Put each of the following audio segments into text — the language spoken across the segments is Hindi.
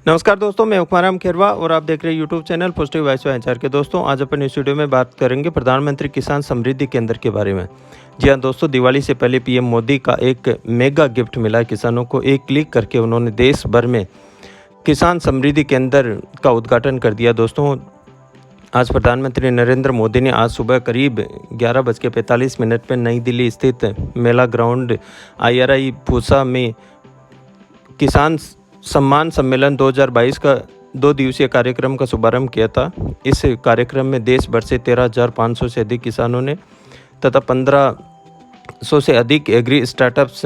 नमस्कार दोस्तों, मैं उपमाराम खेरवा और आप देख रहे हैं YouTube channel positive voice of HR के। दोस्तों, आज अपन इस वीडियो में बात करेंगे प्रधानमंत्री किसान समृद्धि केंद्र के बारे में। जी हाँ दोस्तों, दिवाली से पहले पीएम मोदी का एक मेगा गिफ्ट मिला किसानों को। एक क्लिक करके उन्होंने देश भर में किसान समृद्धि केंद्र का उद्घाटन कर दिया। दोस्तों, आज प्रधानमंत्री नरेंद्र मोदी ने आज सुबह करीब 11:45 पर नई दिल्ली स्थित मेला ग्राउंड IRI पूसा में किसान सम्मान सम्मेलन 2022 का 2 दिवसीय कार्यक्रम का शुभारंभ किया था। इस कार्यक्रम में देश भर से 13,500 से अधिक किसानों ने तथा 1,500 से अधिक एग्री स्टार्टअप्स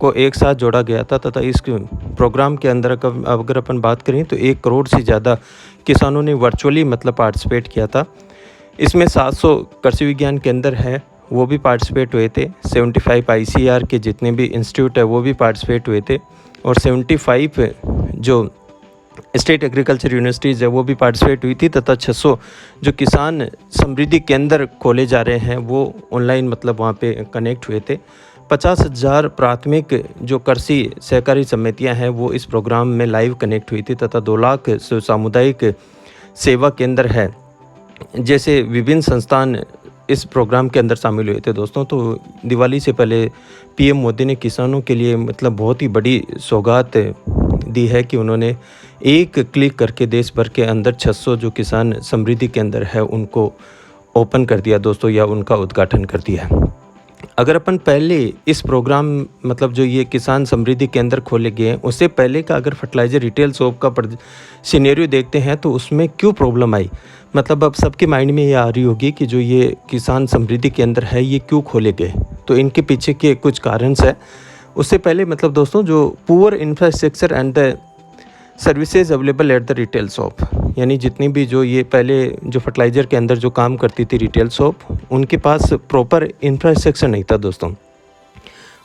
को एक साथ जोड़ा गया था तथा इस प्रोग्राम के अंदर अगर अपन बात करें तो 1 करोड़ से ज़्यादा किसानों ने वर्चुअली पार्टिसिपेट किया था। इसमें 700 कृषि विज्ञान केंद्र है वो भी पार्टिसिपेट हुए थे। 75 ICAR के जितने भी इंस्टीट्यूट है वो भी पार्टिसिपेट हुए थे और 75 जो स्टेट एग्रीकल्चर यूनिवर्सिटीज़ है वो भी पार्टिसिपेट हुई थी तथा 600 जो किसान समृद्धि केंद्र खोले जा रहे हैं वो ऑनलाइन वहाँ पे कनेक्ट हुए थे। 50,000 प्राथमिक जो कृषि सहकारी समितियां हैं वो इस प्रोग्राम में लाइव कनेक्ट हुई थी तथा 2 लाख सामुदायिक सेवा केंद्र है जैसे विभिन्न संस्थान इस प्रोग्राम के अंदर शामिल हुए थे। दोस्तों, तो दिवाली से पहले पीएम मोदी ने किसानों के लिए बहुत ही बड़ी सौगात दी है कि उन्होंने एक क्लिक करके देश भर के अंदर 600 जो किसान समृद्धि केंद्र है उनको ओपन कर दिया दोस्तों, या उनका उद्घाटन कर दिया। अगर अपन पहले इस प्रोग्राम जो ये किसान समृद्धि केंद्र खोले गए हैं उससे पहले का अगर फर्टिलाइज़र रिटेल शॉप का सिनेरियो देखते हैं तो उसमें क्यों प्रॉब्लम आई। अब सबके माइंड में ये आ रही होगी कि जो ये किसान समृद्धि केंद्र है ये क्यों खोले गए, तो इनके पीछे के कुछ कारण है। उससे पहले दोस्तों, जो poor infrastructure and the services available at the retail shop, यानी जितनी भी जो ये पहले जो फर्टिलाइज़र के अंदर जो काम करती थी रिटेल शॉप, उनके पास प्रॉपर इंफ्रास्ट्रक्चर नहीं था दोस्तों।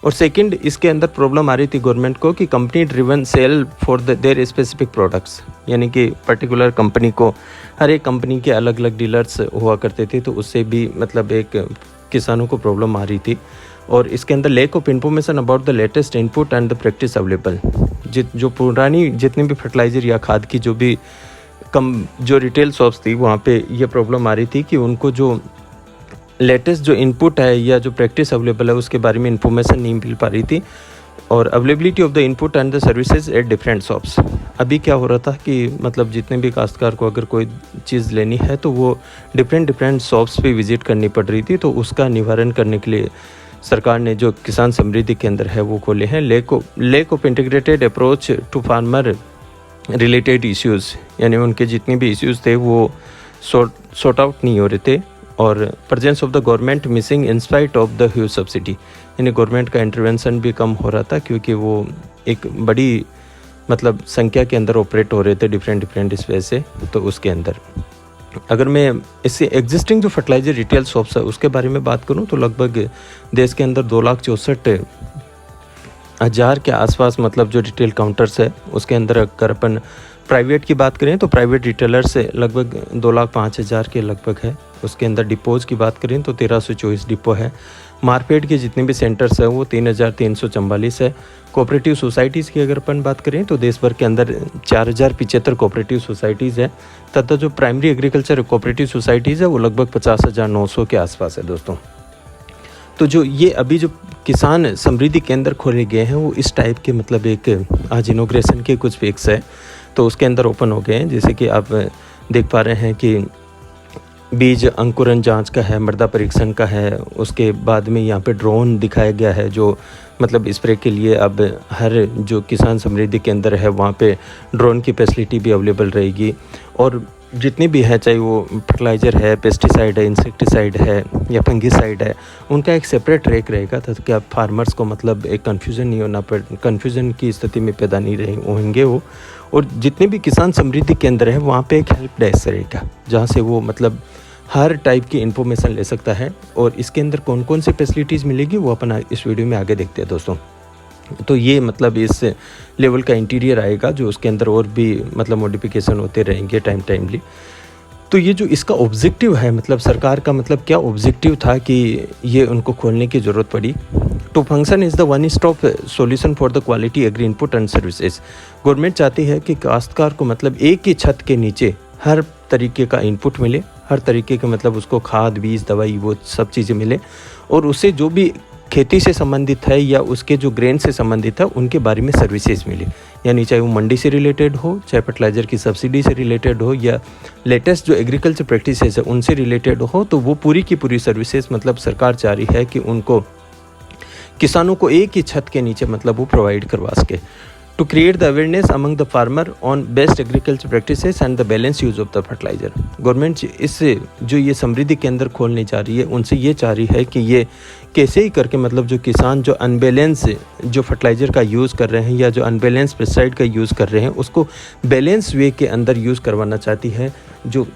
और सेकंड, इसके अंदर प्रॉब्लम आ रही थी गवर्नमेंट को कि company driven sell for their specific products, यानी कि पर्टिकुलर कंपनी को हर एक कंपनी के अलग अलग डीलर्स हुआ करते थे, तो उससे भी एक किसानों को प्रॉब्लम आ रही थी। और इसके अंदर lack of information about the latest input and the practice available, जो पुरानी जितनी भी फर्टिलाइज़र या खाद की जो भी जो रिटेल शॉप्स थी वहाँ पे ये प्रॉब्लम आ रही थी कि उनको जो लेटेस्ट जो इनपुट है या जो प्रैक्टिस अवेलेबल है उसके बारे में इंफॉर्मेशन नहीं मिल पा रही थी। और availability of the input and the services at different shops, अभी क्या हो रहा था कि जितने भी काश्तकार को अगर कोई चीज़ लेनी है तो वो डिफरेंट शॉप्स पे विजिट करनी पड़ रही थी। तो उसका निवारण करने के लिए सरकार ने जो किसान समृद्धि केंद्र है वो खोले हैं। Lack of integrated approach to farmer related issues, यानी उनके जितने भी इश्यूज़ थे वो सॉर्ट आउट नहीं हो रहे थे। और presence of the government missing in spite of the huge subsidy, यानी गवर्नमेंट का इंटरवेंशन भी कम हो रहा था क्योंकि वो एक बड़ी संख्या के अंदर ऑपरेट हो रहे थे डिफरेंट इस वजह से। तो उसके अंदर अगर मैं इससे एग्जिस्टिंग जो फर्टिलाइज़र रिटेल शॉप्स है उसके बारे में बात करूं तो लगभग देश के अंदर 2,64,000 के आसपास जो रिटेल काउंटर्स है उसके अंदर अगर अपन प्राइवेट की बात करें तो प्राइवेट रिटेलर्स से लगभग 2,05,000 के लगभग है। उसके अंदर डिपोज़ की बात करें तो 1,324 डिपो है। मार्केट के जितने भी सेंटर्स हैं वो 3,344 है। कोऑपरेटिव सोसाइटीज़ की अगर अपन बात करें तो देश भर के अंदर 4,075 कोऑपरेटिव सोसाइटीज़ है तथा जो प्राइमरी एग्रीकल्चर कोऑपरेटिव सोसाइटीज़ है वो लगभग 50,900 के आसपास है दोस्तों। तो जो ये अभी जो किसान समृद्धि केंद्र खोले गए हैं वो इस टाइप के एक आज इनोग्रेशन के कुछ फिक्स है तो उसके अंदर ओपन हो गए हैं। जैसे कि आप देख पा रहे हैं कि बीज अंकुरण जांच का है, मृदा परीक्षण का है, उसके बाद में यहाँ पे ड्रोन दिखाया गया है जो स्प्रे के लिए अब हर जो किसान समृद्धि केंद्र है वहाँ पे ड्रोन की फैसिलिटी भी अवेलेबल रहेगी। और जितनी भी है, चाहे वो फर्टिलाइज़र है, पेस्टिसाइड है, इंसेक्टिसाइड है या फंगिसाइड है, उनका एक सेपरेट ट्रैक रहेगा ताकि आप फार्मर्स को एक कन्फ्यूज़न नहीं होना कन्फ्यूज़न की स्थिति में पैदा नहीं होंगे वो। और जितने भी किसान समृद्धि केंद्र है वहाँ पे एक हेल्प डेस्क रहेगा जहाँ से वो हर टाइप की इन्फॉर्मेशन ले सकता है। और इसके अंदर कौन कौन सी फैसिलिटीज़ मिलेगी वो अपन इस वीडियो में आगे देखते हैं दोस्तों। तो ये इस लेवल का इंटीरियर आएगा जो उसके अंदर और भी मॉडिफिकेशन होते रहेंगे टाइमली। तो ये जो इसका ऑब्जेक्टिव है, मतलब सरकार का मतलब क्या ऑब्जेक्टिव था कि ये उनको खोलने की ज़रूरत पड़ी। To function is the one stop solution for the quality agri input and services. Government चाहती है कि काश्तकार को मतलब एक ही छत के नीचे हर तरीके का इनपुट मिले, हर तरीके का मतलब उसको खाद, बीज, दवाई, वो सब चीज़ें मिले, और उसे जो भी खेती से संबंधित है या उसके जो ग्रेन से संबंधित है उनके बारे में सर्विसेज मिले। यानी चाहे वो मंडी से रिलेटेड हो, चाहे फर्टिलाइज़र की सब्सिडी से रिलेटेड हो, या लेटेस्ट जो एग्रीकल्चर प्रैक्टिसेस है उनसे रिलेटेड हो, तो वो पूरी की पूरी सर्विसेज मतलब सरकार चाह रही है कि उनको किसानों को एक ही छत के नीचे मतलब वो प्रोवाइड करवा सके। To create the awareness among the farmer on best agriculture practices and the balance use of the fertilizer. Government इससे जो ये समृद्धि केंद्र खोलने जा रही है उनसे ये चाह रही है कि ये कैसे ही करके मतलब जो किसान जो अनबैलेंस जो फर्टिलाइज़र का यूज़ कर रहे हैं या जो अनबैलेंस पेस्टिसाइड का यूज़ कर रहे हैं उसको बैलेंस वे के अंदर यूज़ करवाना चाहती है। जो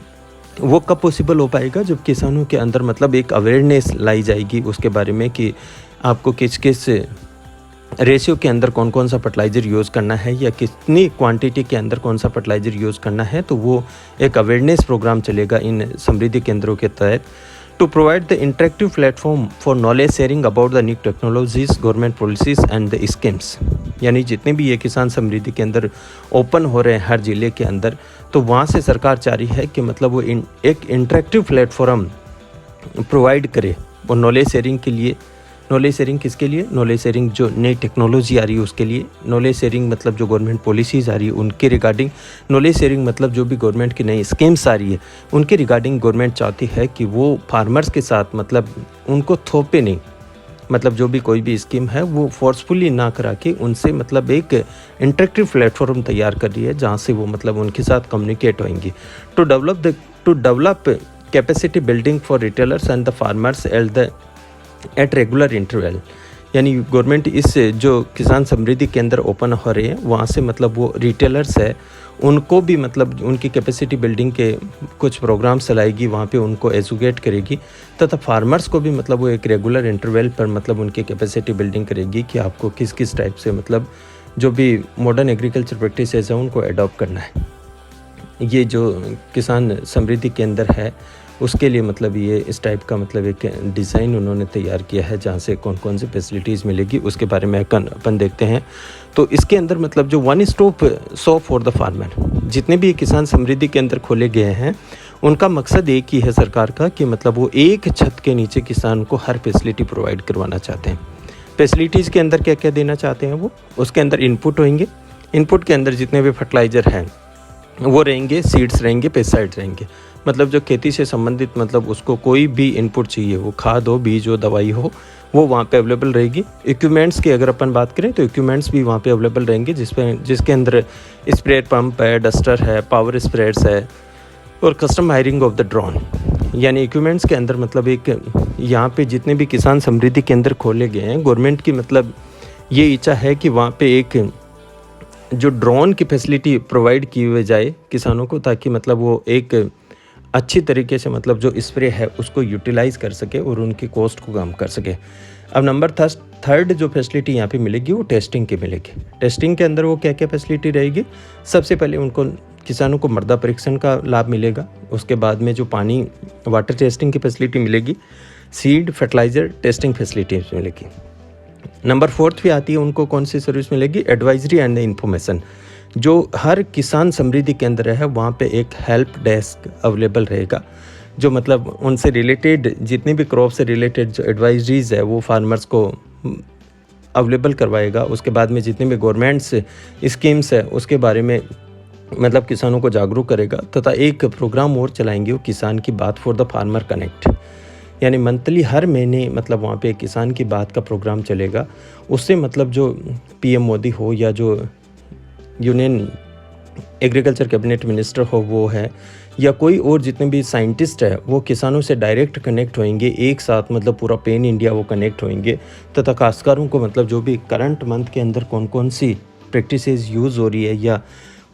वो कब पॉसिबल हो पाएगा, जब किसानों के अंदर मतलब एक अवेयरनेस लाई जाएगी उसके बारे में कि आपको किस किस रेशियो के अंदर कौन कौन सा फर्टिलाइज़र यूज़ करना है या कितनी क्वांटिटी के अंदर कौन सा फर्टिलाइज़र यूज़ करना है। तो वो एक अवेयरनेस प्रोग्राम चलेगा इन समृद्धि केंद्रों के तहत। To provide the interactive platform for knowledge sharing about the new technologies, government policies and the schemes. यानी जितने भी ये किसान समृद्धि केंद्र ओपन हो रहे हैं हर ज़िले के अंदर, तो वहाँ से सरकार चाह रही है कि मतलब वो एक इंटरेक्टिव प्लेटफॉर्म प्रोवाइड करे और नॉलेज शेयरिंग के लिए। नॉलेज शेयरिंग किसके लिए? नॉलेज शेयरिंग जो नई टेक्नोलॉजी आ रही है उसके लिए। नॉलेज शेयरिंग मतलब जो गवर्नमेंट पॉलिसीज़ आ रही है उनके रिगार्डिंग। नॉलेज शेयरिंग मतलब जो भी गवर्नमेंट की नई स्कीम्स आ रही है उनके रिगार्डिंग गवर्नमेंट चाहती है कि वो फार्मर्स के साथ मतलब उनको थोपे नहीं, मतलब जो भी कोई भी स्कीम है वो फोर्सफुली ना करा के उनसे मतलब एक इंटरेक्टिव प्लेटफॉर्म तैयार कर रही है जहाँ से वो मतलब उनके साथ कम्युनिकेट होंगी। To develop capacity building for retailers and the farmers at regular interval. यानी गवर्नमेंट इस जो किसान समृद्धि केंद्र ओपन हो रहे हैं वहाँ से मतलब वो रिटेलर्स है उनको भी मतलब उनकी कैपेसिटी बिल्डिंग के कुछ प्रोग्राम्स चलाएगी, वहाँ पे उनको एजुकेट करेगी, तथा फार्मर्स को भी मतलब वो एक रेगुलर इंटरवल पर मतलब उनकी कैपेसिटी बिल्डिंग करेगी कि आपको किस किस टाइप से मतलब जो भी मॉडर्न एग्रीकल्चर प्रैक्टिसेस हैं उनको अडॉप्ट करना है। ये जो किसान समृद्धि केंद्र है उसके लिए मतलब ये इस टाइप का मतलब एक डिज़ाइन उन्होंने तैयार किया है जहाँ से कौन कौन सी फैसिलिटीज़ मिलेगी उसके बारे में अपन देखते हैं। तो इसके अंदर मतलब जो one stop shop for the farmer, जितने भी किसान समृद्धि के अंदर खोले गए हैं उनका मकसद एक ही है सरकार का कि मतलब वो एक छत के नीचे किसान को हर फैसिलिटी प्रोवाइड करवाना चाहते हैं। फैसिलिटीज़ के अंदर क्या क्या देना चाहते हैं वो, उसके अंदर इनपुट होंगे, इनपुट के अंदर जितने भी फर्टिलाइज़र हैं वो रहेंगे, सीड्स रहेंगे, पेस्टिसाइड्स रहेंगे। मतलब जो खेती से संबंधित मतलब उसको कोई भी इनपुट चाहिए, वो खाद हो, बीज हो, दवाई हो, वो वहाँ पे अवेलेबल रहेगी। इक्विपमेंट्स की अगर अपन बात करें तो इक्विपमेंट्स भी वहाँ पे अवेलेबल रहेंगे जिसके अंदर स्प्रे पंप है, डस्टर है, पावर स्प्रेयर्स है और custom hiring of the drone. यानी इक्विपमेंट्स के अंदर मतलब एक यहाँ पे जितने भी किसान समृद्धि केंद्र खोले गए हैं गवर्नमेंट की मतलब ये इच्छा है कि वहाँ पे एक जो ड्रोन की फैसिलिटी प्रोवाइड की हुई जाए किसानों को, ताकि मतलब वो एक अच्छी तरीके से मतलब जो स्प्रे है उसको यूटिलाइज़ कर सके और उनकी कॉस्ट को कम कर सके। अब नंबर थर्ड जो फैसिलिटी यहाँ पे मिलेगी वो टेस्टिंग की मिलेगी। टेस्टिंग के अंदर वो क्या क्या फैसिलिटी रहेगी? सबसे पहले उनको किसानों को मृदा परीक्षण का लाभ मिलेगा, उसके बाद में जो पानी वाटर टेस्टिंग की फैसिलिटी मिलेगी, सीड फर्टिलाइज़र टेस्टिंग फैसिलिटी मिलेगी। नंबर 4 पे आती है उनको कौन सी सर्विस मिलेगी? Advisory and information. जो हर किसान समृद्धि केंद्र है वहाँ पे एक हेल्प डेस्क अवेलेबल रहेगा जो मतलब उनसे रिलेटेड जितनी भी क्रॉप से रिलेटेड जो एडवाइजरीज है वो फार्मर्स को अवेलेबल करवाएगा। उसके बाद में जितने भी गवर्नमेंट्स स्कीम्स है उसके बारे में मतलब किसानों को जागरूक करेगा, तथा एक प्रोग्राम और चलाएंगे वो किसान की बात फॉर द फार्मर कनेक्ट। यानी मंथली हर महीने मतलब वहाँ पे किसान की बात का प्रोग्राम चलेगा। उससे मतलब जो पीएम मोदी हो या जो यूनियन एग्रीकल्चर कैबिनेट मिनिस्टर हो वो है या कोई और जितने भी साइंटिस्ट है वो किसानों से डायरेक्ट कनेक्ट होंगे, एक साथ मतलब पूरा पेन इंडिया वो कनेक्ट होंगे, तथा काश्तकारों को मतलब जो भी करंट मंथ के अंदर कौन कौन सी प्रैक्टिसेस यूज़ हो रही है या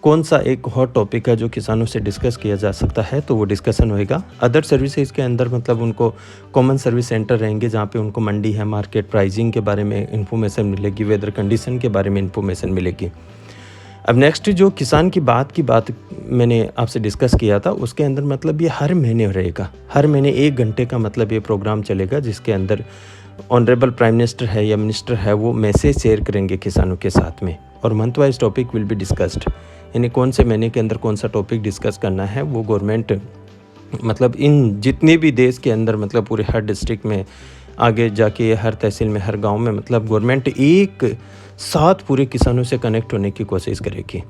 कौन सा एक हॉट टॉपिक है जो किसानों से डिस्कस किया जा सकता है तो वो डिस्कशन होएगा। अदर सर्विसेज के अंदर मतलब उनको कॉमन सर्विस सेंटर रहेंगे जहाँ पे उनको मंडी है, मार्केट प्राइसिंग के बारे में इंफॉर्मेशन मिलेगी, वेदर कंडीशन के बारे में इंफॉर्मेशन मिलेगी। अब नेक्स्ट जो किसान की बात मैंने आपसे डिस्कस किया था, उसके अंदर मतलब ये हर महीने रहेगा, हर महीने 1 घंटे का मतलब ये प्रोग्राम चलेगा, जिसके अंदर ऑनरेबल प्राइम मिनिस्टर है या मिनिस्टर है वो मैसेज शेयर करेंगे किसानों के साथ में, और month wise topic will be discussed, यानी कौन से महीने के अंदर कौन सा टॉपिक डिस्कस करना है वो गवर्नमेंट मतलब इन जितने भी देश के अंदर मतलब पूरे हर डिस्ट्रिक्ट में आगे जाके हर तहसील में हर गांव में मतलब गवर्नमेंट एक साथ पूरे किसानों से कनेक्ट होने की कोशिश करेगी।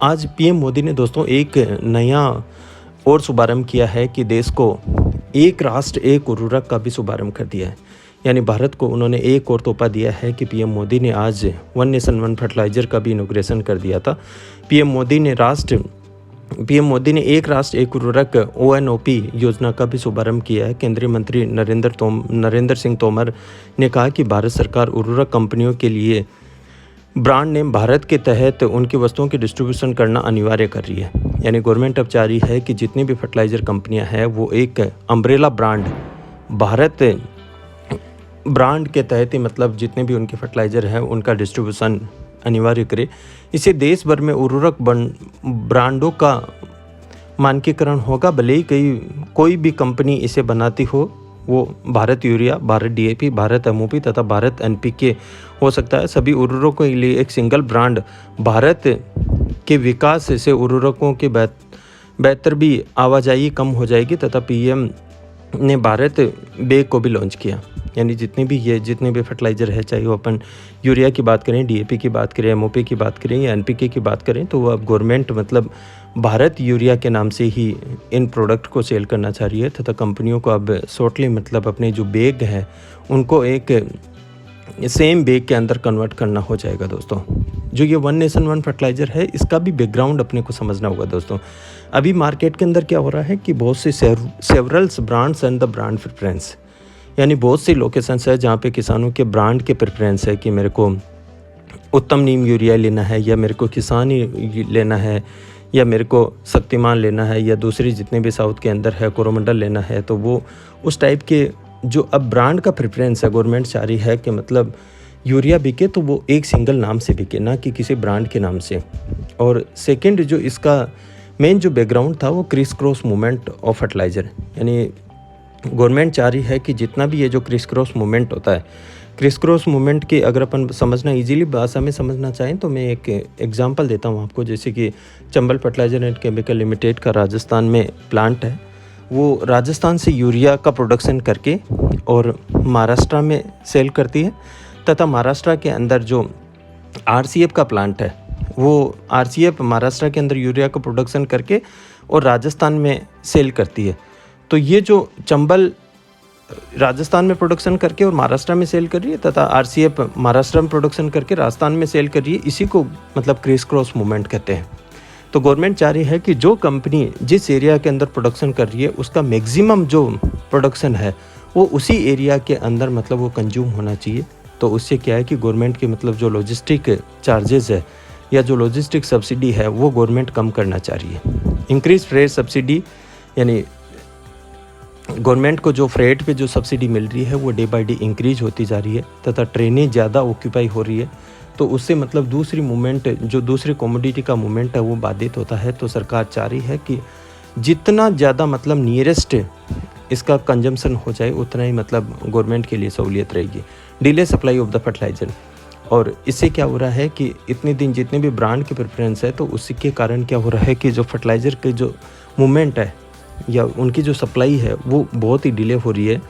आज पीएम मोदी ने दोस्तों एक नया और शुभारंभ किया है कि देश को एक राष्ट्र एक उर्वरक का भी शुभारंभ कर दिया है, यानी भारत को उन्होंने एक और तोहफा दिया है कि पीएम मोदी ने आज वन नेशन वन फर्टिलाइज़र का भी इनॉग्रेशन कर दिया था। पीएम मोदी ने एक राष्ट्र एक उर्वरक ONOP योजना का भी शुभारंभ किया है। केंद्रीय मंत्री नरेंद्र सिंह तोमर ने कहा कि भारत सरकार उर्वरक कंपनियों के लिए ब्रांड नेम भारत के तहत उनकी वस्तुओं की डिस्ट्रीब्यूशन करना अनिवार्य कर रही है, यानी गवर्नमेंट अब चाह रही है कि जितनी भी फर्टिलाइज़र कंपनियां हैं वो एक अम्ब्रेला ब्रांड भारत ब्रांड के तहत ही मतलब जितने भी उनके फर्टिलाइज़र हैं उनका डिस्ट्रीब्यूशन अनिवार्य करे। इससे देश भर में उर्वरक ब्रांडों का मानकीकरण होगा, भले ही कोई भी कंपनी इसे बनाती हो, वो Bharat urea, Bharat DAP, Bharat MOP तथा भारत NPK हो सकता है। सभी उर्वरकों के लिए एक सिंगल ब्रांड भारत के विकास से उर्वरकों की बेहतर भी आवाजाही कम हो जाएगी तथा PM ने भारत बैग को भी लॉन्च किया, यानी जितने भी फर्टिलाइज़र है, चाहे वो अपन यूरिया की बात करें, DAP की बात करें, MOP की बात करें या NPK की बात करें, तो वो अब गवर्नमेंट मतलब भारत यूरिया के नाम से ही इन प्रोडक्ट को सेल करना चाह रही है तथा कंपनियों को अब शॉर्टली मतलब अपने जो बैग है उनको एक सेम बैग के अंदर कन्वर्ट करना हो जाएगा। दोस्तों जो ये वन नेशन वन फर्टिलाइज़र है इसका भी बैकग्राउंड अपने को समझना होगा। दोस्तों अभी मार्केट के अंदर क्या हो रहा है कि बहुत से severals brands and the brand preference, यानी बहुत सी लोकेशंस है जहाँ पे किसानों के ब्रांड के प्रेफरेंस है कि मेरे को उत्तम नीम यूरिया लेना है या मेरे को किसान ही लेना है या मेरे को शक्तिमान लेना है या दूसरी जितने भी साउथ के अंदर है कोरोमंडल लेना है, तो वो उस टाइप के जो अब ब्रांड का प्रेफरेंस है गवर्नमेंट चाह रही है कि मतलब यूरिया बिके तो वो एक सिंगल नाम से बिके, ना कि किसी ब्रांड के नाम से। और सेकंड जो इसका मेन जो बैकग्राउंड था वो criss cross movement of fertiliser, यानी गवर्नमेंट चाह रही है कि जितना भी ये जो क्रिस क्रॉस मूवमेंट होता है, क्रिस क्रॉस मूवमेंट की अगर अपन समझना इजीली भाषा में समझना चाहें तो मैं एक एग्जांपल देता हूँ आपको। जैसे कि Chambal fertiliser and chemical limited का राजस्थान में प्लांट है, वो राजस्थान से यूरिया का प्रोडक्शन करके और महाराष्ट्र में सेल करती है तथा महाराष्ट्र के अंदर जो RCF का प्लांट है वो RCF महाराष्ट्र के अंदर यूरिया का प्रोडक्शन करके और राजस्थान में सेल करती है। तो ये जो चंबल राजस्थान में प्रोडक्शन करके और महाराष्ट्र में सेल कर रही है तथा RCF महाराष्ट्र में प्रोडक्शन करके राजस्थान में सेल कर रही है, इसी को मतलब क्रिस क्रॉस मूवमेंट कहते हैं। तो गवर्नमेंट चाह रही है कि जो कंपनी जिस एरिया के अंदर प्रोडक्शन कर रही है उसका मैक्सिमम जो प्रोडक्शन है वो उसी एरिया के अंदर मतलब वो कंज्यूम होना चाहिए। तो उससे क्या है कि गवर्नमेंट की मतलब जो लॉजिस्टिक चार्जेस है या जो लॉजिस्टिक सब्सिडी है वो गवर्नमेंट कम करना चाह रही है। इंक्रीज फ्रेट सब्सिडी, यानी गवर्नमेंट को जो फ्रेट पे जो सब्सिडी मिल रही है वो डे बाय डे इंक्रीज होती जा रही है तथा ट्रेनें ज़्यादा ऑक्यूपाई हो रही है, तो उससे मतलब दूसरी मूवमेंट जो दूसरी कमोडिटी का मूवमेंट है वो बाधित होता है। तो सरकार चाह रही है कि जितना ज़्यादा मतलब नियरेस्ट इसका कंजम्पशन हो जाए उतना ही मतलब गवर्नमेंट के लिए सहूलियत रहेगी। Delay supply of the fertiliser, और इससे क्या हो रहा है कि इतने दिन जितने भी ब्रांड के प्रेफरेंस है तो उसी के कारण क्या हो रहा है कि जो फर्टिलाइज़र के जो मूवमेंट है या उनकी जो सप्लाई है वो बहुत ही डिले हो रही है।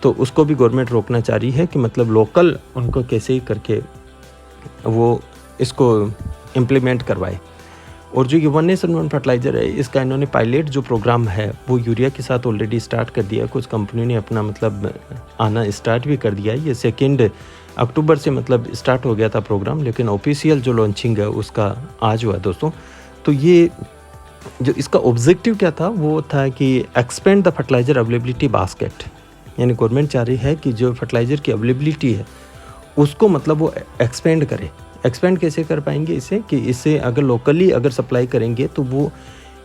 तो उसको भी गवर्नमेंट रोकना चाह रही है कि मतलब लोकल उनको कैसे ही करके वो इसको इम्प्लीमेंट करवाए। और जो ये वन नेशन वन फर्टिलाइज़र है इसका इन्होंने पायलट जो प्रोग्राम है वो यूरिया के साथ ऑलरेडी स्टार्ट कर दिया। कुछ कंपनियों ने अपना मतलब आना स्टार्ट भी कर दिया है। ये 2 अक्टूबर से मतलब स्टार्ट हो गया था प्रोग्राम, लेकिन ऑफिशियल जो लॉन्चिंग है उसका आज हुआ दोस्तों। तो ये जो इसका ऑब्जेक्टिव क्या था वो था कि expand the fertiliser availability basket, यानी गवर्नमेंट चाह रही है कि जो फर्टिलाइज़र की अवेलेबिलिटी है उसको मतलब वो एक्सपेंड करे। एक्सपेंड कैसे कर पाएंगे इसे कि इससे अगर लोकली अगर सप्लाई करेंगे तो वो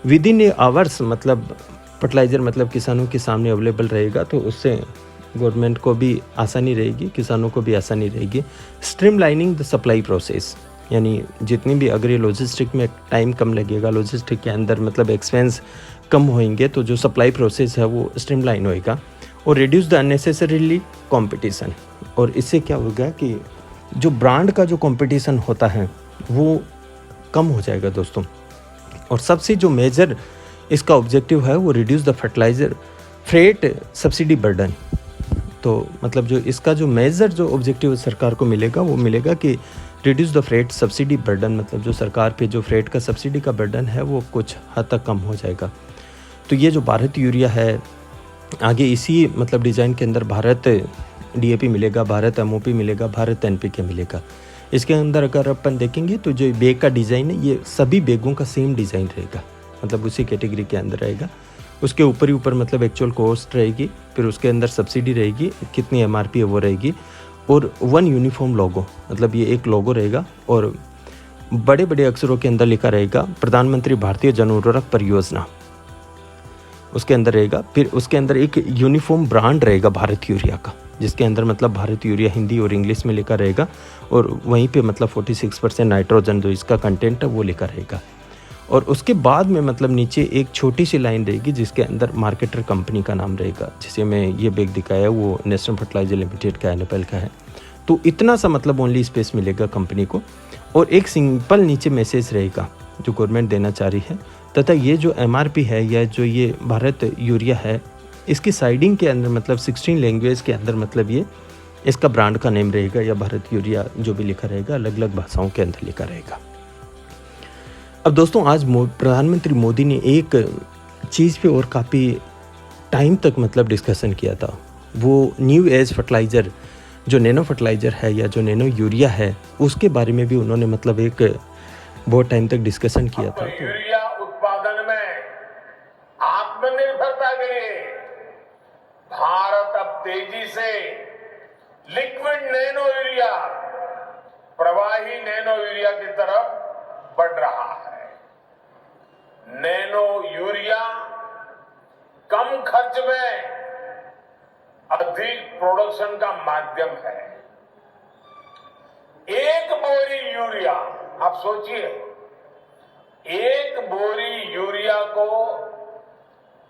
विद इन आवर्स मतलब फर्टिलाइज़र मतलब किसानों के सामने अवेलेबल रहेगा, तो उससे गवर्नमेंट को भी आसानी रहेगी, किसानों को भी आसानी रहेगी। स्ट्रीमलाइनिंग द सप्लाई प्रोसेस, यानी जितनी भी अगर ये लॉजिस्टिक में टाइम कम लगेगा, लॉजिस्टिक के अंदर मतलब एक्सपेंस कम होंगे, तो जो सप्लाई प्रोसेस है वो स्ट्रीमलाइन होएगा। और रिड्यूस द अननेसेसरीली कंपटीशन, और इससे क्या होगा कि जो ब्रांड का जो कंपटीशन होता है वो कम हो जाएगा दोस्तों। और सबसे जो मेजर इसका ऑब्जेक्टिव है वो reduce the fertiliser freight subsidy burden. तो मतलब जो इसका जो मेजर जो ऑब्जेक्टिव सरकार को मिलेगा वो मिलेगा कि reduce the freight subsidy burden, मतलब जो सरकार पे जो फ्रेट का सब्सिडी का बर्डन है वो कुछ हद तक कम हो जाएगा। तो ये जो भारत यूरिया है, आगे इसी मतलब डिज़ाइन के अंदर भारत DAP मिलेगा, भारत MOP मिलेगा, भारत NPK मिलेगा। इसके अंदर अगर अपन देखेंगे तो जो बैग का डिज़ाइन है ये सभी बैगों का सेम डिज़ाइन रहेगा, मतलब उसी कैटेगरी के अंदर रहेगा। उसके ऊपर ही ऊपर मतलब एक्चुअल कॉस्ट रहेगी, फिर उसके अंदर सब्सिडी रहेगी, कितनी MRP है वो रहेगी, और वन यूनिफॉर्म लोगो, मतलब ये एक लोगो रहेगा और बड़े बड़े अक्षरों के अंदर लिखा रहेगा प्रधानमंत्री भारतीय जन उर्वरक परियोजना, उसके अंदर रहेगा। फिर उसके अंदर एक यूनिफॉर्म ब्रांड रहेगा भारत यूरिया का, जिसके अंदर मतलब भारत यूरिया हिंदी और इंग्लिश में लिखा रहेगा, और वहीं पे मतलब 46% नाइट्रोजन जो इसका कंटेंट है वो लिखा रहेगा। और उसके बाद में मतलब नीचे एक छोटी सी लाइन रहेगी जिसके अंदर मार्केटर कंपनी का नाम रहेगा, जिसे मैं ये बैग दिखाया है वो नेशनल फर्टिलाइजर लिमिटेड का NPL का है। तो इतना सा मतलब ओनली स्पेस मिलेगा कंपनी को, और एक सिंपल नीचे मैसेज रहेगा जो गवर्नमेंट देना चाह रही है, तथा ये जो MRP है या जो ये भारत यूरिया है इसकी साइडिंग के अंदर मतलब 16 लैंग्वेज के अंदर मतलब ये इसका ब्रांड का नेम रहेगा, या भारत यूरिया जो भी लिखा रहेगा अलग अलग भाषाओं के अंदर लिखा रहेगा। अब दोस्तों आज प्रधानमंत्री मोदी ने एक चीज़ पे और काफ़ी टाइम तक मतलब डिस्कशन किया था, वो न्यू एज फर्टिलाइज़र जो नैनो फर्टिलाइज़र है या जो नैनो यूरिया है उसके बारे में भी उन्होंने मतलब एक बहुत टाइम तक डिस्कशन किया था। तो यूरिया उत्पादन में आत्मनिर्भरता के लिए भारत अब तेजी से लिक्विड नैनो यूरिया, प्रवाही नैनो यूरिया की तरफ बढ़ रहा है। नैनो यूरिया कम खर्च में अधिक प्रोडक्शन का माध्यम है। एक बोरी यूरिया, आप सोचिए, एक बोरी यूरिया को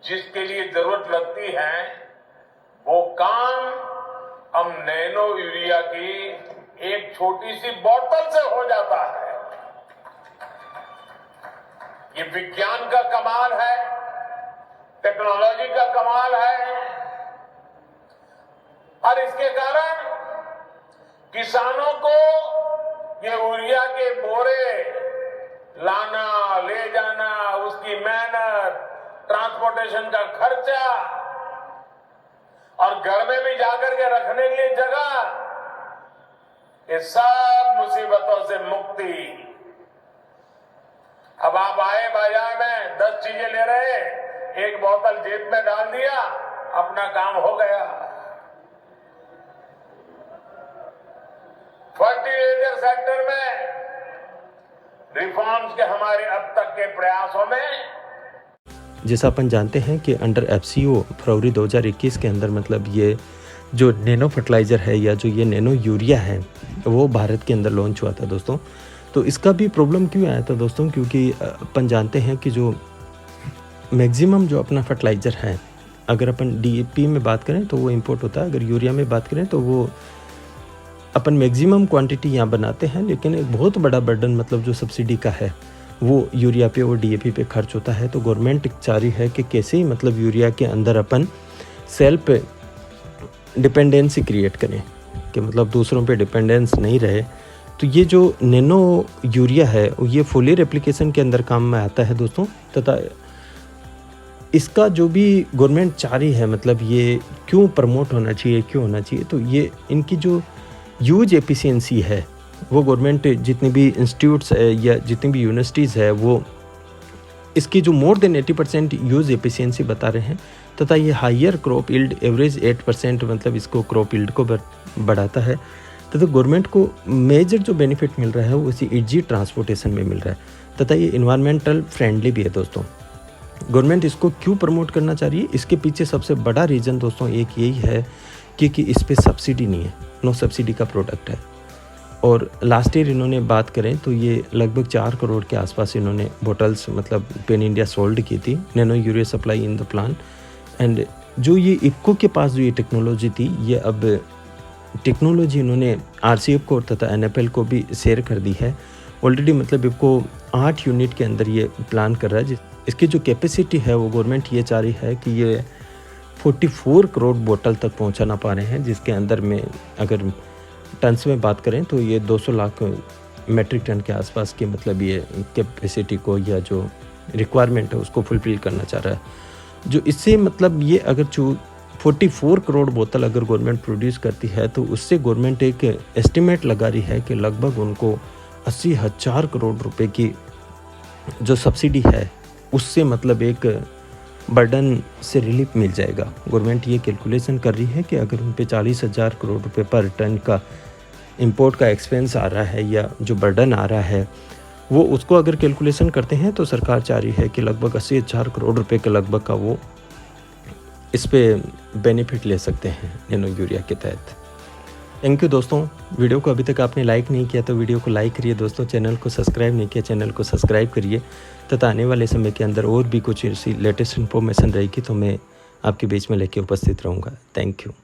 जिसके लिए जरूरत लगती है वो काम अब नैनो यूरिया की एक छोटी सी बोतल से हो जाता है। ये विज्ञान का कमाल है, टेक्नोलॉजी का कमाल है, और इसके कारण किसानों को ये यूरिया के बोरे लाना, ले जाना, उसकी मेहनत, ट्रांसपोर्टेशन का खर्चा और घर में भी जाकर के रखने के लिए जगह, ये सब मुसीबतों से मुक्ति। अब आप आए बाजार में 10 चीजें ले रहे, एक बोतल जेब में डाल दिया, अपना काम हो गया। फर्टिलाइजर सेक्टर में रिफॉर्म्स के हमारे अब तक के प्रयासों में, जैसा अपन जानते हैं कि अंडर FCO फरवरी 2021 के अंदर मतलब ये जो नैनो फर्टिलाइज़र है या जो ये नैनो यूरिया है वो भारत के अंदर लॉन्च हुआ था दोस्तों। तो इसका भी प्रॉब्लम क्यों आया था दोस्तों, क्योंकि अपन जानते हैं कि जो मैक्सिमम जो अपना फर्टिलाइज़र है, अगर अपन DAP में बात करें तो वो इंपोर्ट होता है, अगर यूरिया में बात करें तो वो अपन मैक्सिमम क्वांटिटी यहाँ बनाते हैं, लेकिन एक बहुत बड़ा बर्डन मतलब जो सब्सिडी का है वो यूरिया पे और DAP पे खर्च होता है। तो गवर्नमेंट चाह रही है कि कैसे ही मतलब यूरिया के अंदर अपन सेल्फ डिपेंडेंसी क्रिएट करें, कि मतलब दूसरों पे डिपेंडेंस नहीं रहे। तो ये जो नैनो यूरिया है ये फोलियर एप्लीकेशन के अंदर काम में आता है दोस्तों, तथा इसका जो भी गवर्नमेंट चाह रही है मतलब ये क्यों प्रमोट होना चाहिए, क्यों होना चाहिए, तो ये इनकी जो यूज एफिशिएंसी है वो गवर्नमेंट जितनी भी इंस्टीट्यूट्स है या जितनी भी यूनिवर्सिटीज़ है वो इसकी जो मोर देन 80% यूज एफिशिएंसी बता रहे हैं, तथा ये हायर क्रॉप यील्ड एवरेज 8% मतलब इसको क्रॉप यील्ड को बढ़ाता है। तथा गवर्नमेंट को मेजर जो बेनिफिट मिल रहा है वो इसी ईजी ट्रांसपोर्टेशन में मिल रहा है, तथा ये इन्वायरमेंटल फ्रेंडली भी है दोस्तों। गवर्नमेंट इसको क्यों प्रमोट करना चाह रही है, इसके पीछे सबसे बड़ा रीज़न दोस्तों एक यही है कि इस पर सब्सिडी नहीं है, नो सब्सिडी का प्रोडक्ट है। और लास्ट ईयर इन्होंने बात करें तो ये लगभग 4 करोड़ के आसपास इन्होंने बोटल्स मतलब पेन इंडिया सोल्ड की थी nano urea supply in the plan. And जो ये इफ़को के पास जो ये टेक्नोलॉजी थी, ये अब टेक्नोलॉजी इन्होंने आरसीएफ को तथा एनएफएल को भी शेयर कर दी है ऑलरेडी। मतलब इफ़को 8 यूनिट के अंदर ये प्लान कर रहा है। इसकी जो कैपेसिटी है वो गवर्नमेंट ये चाह रही है कि ये 44 करोड़ बोतल तक पहुंचाना पा रहे हैं, जिसके अंदर में अगर टन्स में बात करें तो ये 200 लाख मेट्रिक टन के आसपास की मतलब ये कैपेसिटी को या जो रिक्वायरमेंट है उसको फुलफिल करना चाह रहा है। जो इससे मतलब ये अगर 44 करोड़ बोतल अगर गवर्नमेंट प्रोड्यूस करती है तो उससे गवर्नमेंट एक एस्टिमेट लगा रही है कि लगभग उनको 80,000 करोड़ रुपए की जो सब्सिडी है उससे मतलब एक बर्डन से रिलीफ मिल जाएगा। गवर्नमेंट ये कैलकुलेशन कर रही है कि अगर उन पे 40,000 करोड़ रुपए पर टन का इंपोर्ट का एक्सपेंस आ रहा है या जो बर्डन आ रहा है वो उसको अगर कैलकुलेशन करते हैं तो सरकार चाह रही है कि लगभग 80,000 करोड़ रुपए के लगभग का वो इस पे बेनिफिट ले सकते हैं नैनो यूरिया के तहत। थैंक यू दोस्तों। वीडियो को अभी तक आपने लाइक नहीं किया तो वीडियो को लाइक करिए दोस्तों। चैनल को सब्सक्राइब नहीं किया, चैनल को सब्सक्राइब करिए तथा आने वाले समय के अंदर और भी कुछ ऐसी लेटेस्ट इन्फॉर्मेशन रहेगी तो मैं आपके बीच में लेके उपस्थित रहूँगा। Thank you.